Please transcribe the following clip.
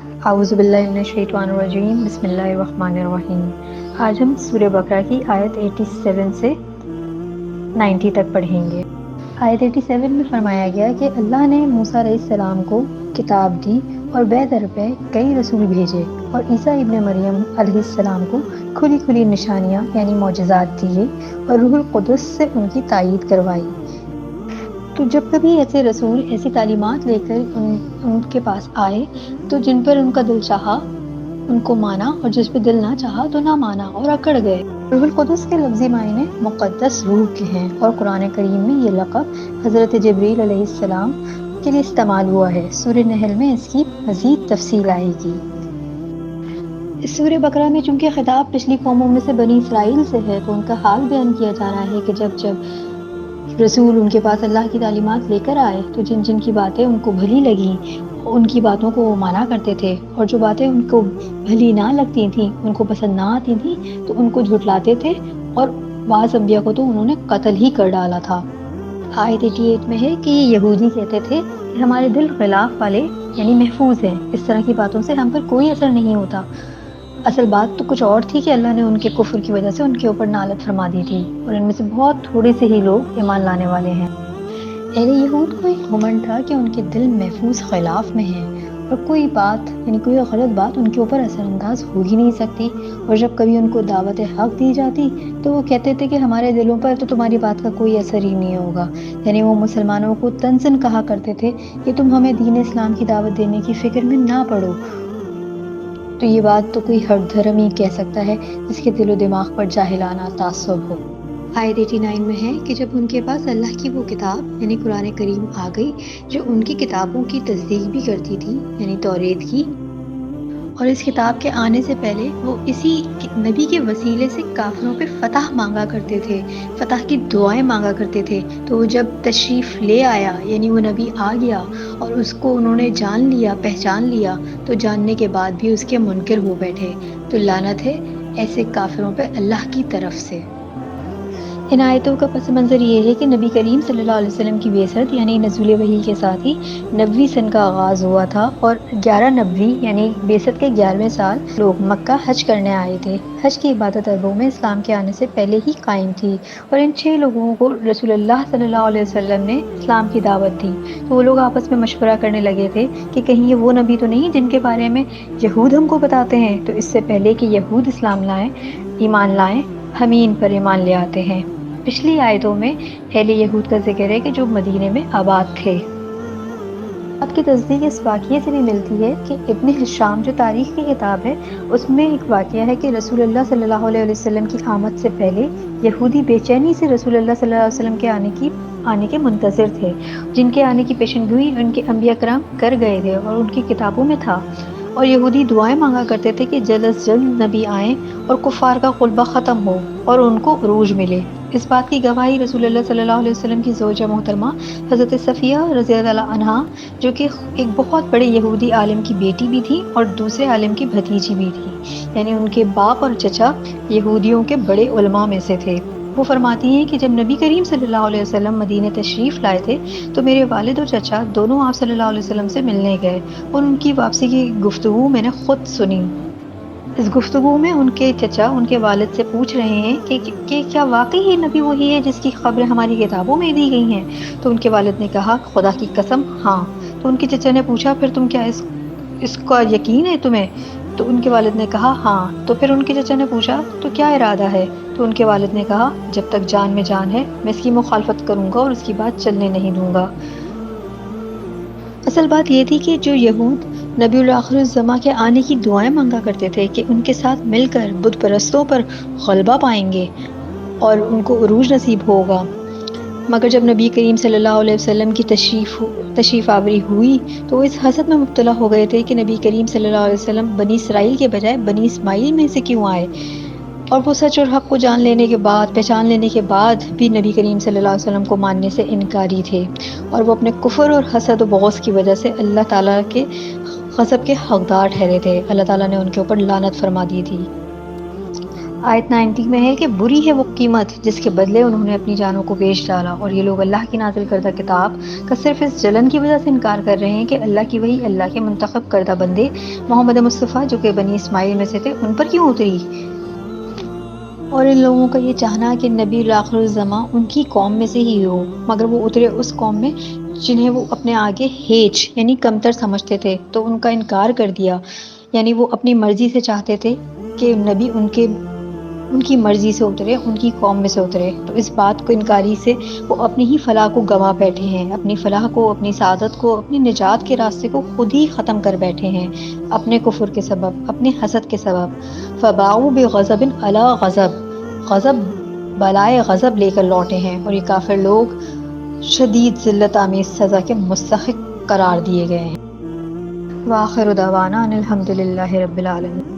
اعوذ باللہ من الشیطان الرجیم، بسم اللہ الرحمن الرحیم۔ آج ہم سورہ بقرہ کی آیت 87 سے 90 تک پڑھیں گے۔ آیت 87 میں فرمایا گیا کہ اللہ نے موسیٰ علیہ السلام کو کتاب دی اور بے در پہ کئی رسول بھیجے، اور عیسیٰ ابن مریم علیہ السلام کو کھلی کھلی نشانیاں یعنی معجزات دیے اور روح القدس سے ان کی تائید کروائی۔ تو جب کبھی ایسے رسول ایسی تعلیمات لے کر ان کے پاس آئے تو جن پر ان کا دل چاہا ان کو مانا، اور جس پہ دل نہ چاہا تو نہ مانا اور اکڑ گئے۔ روح القدس کے لفظی معنی مقدس روح کے ہیں، اور قرآن کریم میں یہ لقب حضرت جبریل علیہ السلام کے لیے استعمال ہوا ہے۔ سورہ نحل میں اس کی مزید تفصیل آئے گی۔ اس سورہ بقرہ میں چونکہ خطاب پچھلی قوموں میں سے بنی اسرائیل سے ہے تو ان کا حال بیان کیا جا رہا ہے کہ جب رسول ان کے پاس اللہ کی تعلیمات لے کر آئے تو جن جن کی باتیں ان کو بھلی لگیں ان کی باتوں کو وہ مانا کرتے تھے، اور جو باتیں ان کو بھلی نہ لگتی تھیں، ان کو پسند نہ آتی تھیں تو ان کو جھٹلاتے تھے، اور بعض انبیاء کو تو انہوں نے قتل ہی کر ڈالا تھا۔ آیت 88 میں ہے کہ یہ یہودی کہتے تھے کہ ہمارے دل غلاف والے یعنی محفوظ ہیں، اس طرح کی باتوں سے ہم پر کوئی اثر نہیں ہوتا۔ اصل بات تو کچھ اور تھی کہ اللہ نے ان کے کفر کی وجہ سے ان کے اوپر نالت فرما دی تھی، اور ان میں سے بہت تھوڑے سے ہی لوگ ایمان لانے والے ہیں۔ اہل یہود کو ایک گھمنڈ تھا کہ ان کے دل محفوظ خلاف میں ہیں، اور کوئی بات یعنی کوئی غلط بات ان کے اوپر اثر انداز ہو ہی نہیں سکتی، اور جب کبھی ان کو دعوت حق دی جاتی تو وہ کہتے تھے کہ ہمارے دلوں پر تو تمہاری بات کا کوئی اثر ہی نہیں ہوگا۔ یعنی وہ مسلمانوں کو طنزاً کہا کرتے تھے کہ تم ہمیں دین اسلام کی دعوت دینے کی فکر میں نہ پڑو۔ تو یہ بات تو کوئی ہر دھرم ہی کہہ سکتا ہے جس کے دل و دماغ پر جاہلانہ تعصب ہو۔ آیت 89 میں ہے کہ جب ان کے پاس اللہ کی وہ کتاب یعنی قرآن کریم آ گئی جو ان کی کتابوں کی تصدیق بھی کرتی تھی یعنی توریت کی، اور اس کتاب کے آنے سے پہلے وہ اسی نبی کے وسیلے سے کافروں پہ فتح مانگا کرتے تھے، فتح کی دعائیں مانگا کرتے تھے، تو وہ جب تشریف لے آیا یعنی وہ نبی آ گیا اور اس کو انہوں نے جان لیا، پہچان لیا، تو جاننے کے بعد بھی اس کے منکر ہو بیٹھے، تو لعنت ہے ایسے کافروں پہ اللہ کی طرف سے۔ ان آیتوں کا پس منظر یہ ہے کہ نبی کریم صلی اللہ علیہ وسلم کی بعثت یعنی نزول وحی کے ساتھ ہی 90 سن کا آغاز ہوا تھا، اور 11 نبوی یعنی بعثت کے 11ویں سال لوگ مکہ حج کرنے آئے تھے۔ حج کی عبادت عربوں میں اسلام کے آنے سے پہلے ہی قائم تھی، اور ان 6 لوگوں کو رسول اللہ صلی اللہ علیہ وسلم نے اسلام کی دعوت دی، تو وہ لوگ آپس میں مشورہ کرنے لگے تھے کہ کہیں یہ وہ نبی تو نہیں جن کے بارے میں یہود ہم کو بتاتے ہیں، تو اس سے پہلے کہ یہود اسلام لائیں، ایمان لائیں، ہم ہی ان پر ایمان لے آتے ہیں۔ پچھلی آیتوں میں اہل یہود کا ذکر ہے کہ جو مدینے میں آباد تھے۔ بات کی تصدیق اس واقعے سے بھی ملتی ہے کہ ابن ہشام جو تاریخ کی کتاب ہے اس میں ایک واقعہ ہے کہ رسول اللہ صلی اللہ علیہ وسلم کی آمد سے پہلے یہودی بے چینی سے رسول اللہ صلی اللہ علیہ وسلم کے آنے کے منتظر تھے، جن کے آنے کی پیشن گوئی ان کے انبیاء کرام کر گئے تھے اور ان کی کتابوں میں تھا، اور یہودی دعائیں مانگا کرتے تھے کہ جلد از جلد نبی آئیں اور کفار کا غلبہ ختم ہو اور ان کو عروج ملے۔ اس بات کی گواہی رسول اللہ صلی اللہ علیہ وسلم کی زوجہ محترمہ حضرت صفیہ رضی اللہ عنہا، جو کہ ایک بہت بڑے یہودی عالم کی بیٹی بھی تھی اور دوسرے عالم کی بھتیجی بھی تھی، یعنی ان کے باپ اور چچا یہودیوں کے بڑے علماء میں سے تھے۔ وہ فرماتی ہیں کہ جب نبی کریم صلی اللہ علیہ وسلم مدینہ تشریف لائے تھے تو میرے والد اور چچا دونوں آپ صلی اللہ علیہ وسلم سے ملنے گئے، اور ان کی واپسی کی گفتگو میں نے خود سنی۔ اس گفتگو میں ان کے چچا ان کے والد سے پوچھ رہے ہیں کہ کیا واقعی یہ نبی وہی ہے جس کی خبریں ہماری کتابوں میں دی گئی ہیں؟ تو ان کے والد نے کہا خدا کی قسم ہاں۔ تو ان کے چچا نے پوچھا پھر تم کیا اس کا یقین ہے تمہیں؟ تو ان کے والد نے کہا ہاں۔ تو پھر ان کے چچا نے پوچھا تو کیا ارادہ ہے؟ تو ان کے والد نے کہا جب تک جان میں جان ہے میں اس کی مخالفت کروں گا اور اس کی بات چلنے نہیں دوں گا۔ اصل بات یہ تھی کہ جو یہود نبی الآخر الزماں کے آنے کی دعائیں مانگا کرتے تھے کہ ان کے ساتھ مل کر بت پرستوں پر غلبہ پائیں گے اور ان کو عروج نصیب ہوگا، مگر جب نبی کریم صلی اللہ علیہ وسلم کی تشریف آوری ہوئی تو وہ اس حسد میں مبتلا ہو گئے تھے کہ نبی کریم صلی اللہ علیہ وسلم بنی اسرائیل کے بجائے بنی اسماعیل میں سے کیوں آئے، اور وہ سچ اور حق کو جان لینے کے بعد پہچان لینے کے بعد بھی نبی کریم صلی اللہ علیہ وسلم کو ماننے سے انکاری تھے، اور وہ اپنے کفر اور حسد و بغض کی وجہ سے اللہ تعالیٰ کے غضب کے حقدار ٹھہرے تھے، اللہ تعالیٰ نے ان کے اوپر لعنت فرما دی تھی۔ آیت 90 میں ہے کہ بری ہے وہ قیمت جس کے بدلے انہوں نے اپنی جانوں کو بیچ ڈالا، اور یہ لوگ اللہ کی نازل کردہ کتاب کا صرف اس جلن کی وجہ سے انکار کر رہے ہیں کہ اللہ کی وحی اللہ کے منتخب کردہ بندے محمد مصطفیٰ جو کہ بنی اسماعیل میں سے تھے ان پر کیوں اتری، اور ان لوگوں کا یہ چاہنا کہ نبی آخر الزماں ان کی قوم میں سے ہی ہو، مگر وہ اترے اس قوم میں جنہیں وہ اپنے آگے ہیچ یعنی کمتر سمجھتے تھے، تو ان کا انکار کر دیا، یعنی وہ اپنی مرضی سے چاہتے تھے کہ نبی ان کی مرضی سے اترے، ان کی قوم میں سے اترے، تو اس بات کو انکاری سے وہ اپنی ہی فلاح کو گنوا بیٹھے ہیں، اپنی فلاح کو، اپنی سعادت کو، اپنی نجات کے راستے کو خود ہی ختم کر بیٹھے ہیں اپنے کفر کے سبب، اپنے حسد کے سبب۔ فباؤ بغضب علی غضب، غضب بالائے غضب لے کر لوٹے ہیں، اور یہ کافر لوگ شدید ذلت آمیز سزا کے مستحق قرار دیے گئے ہیں۔ وآخر دعوانا ان الحمد للہ رب العالمین۔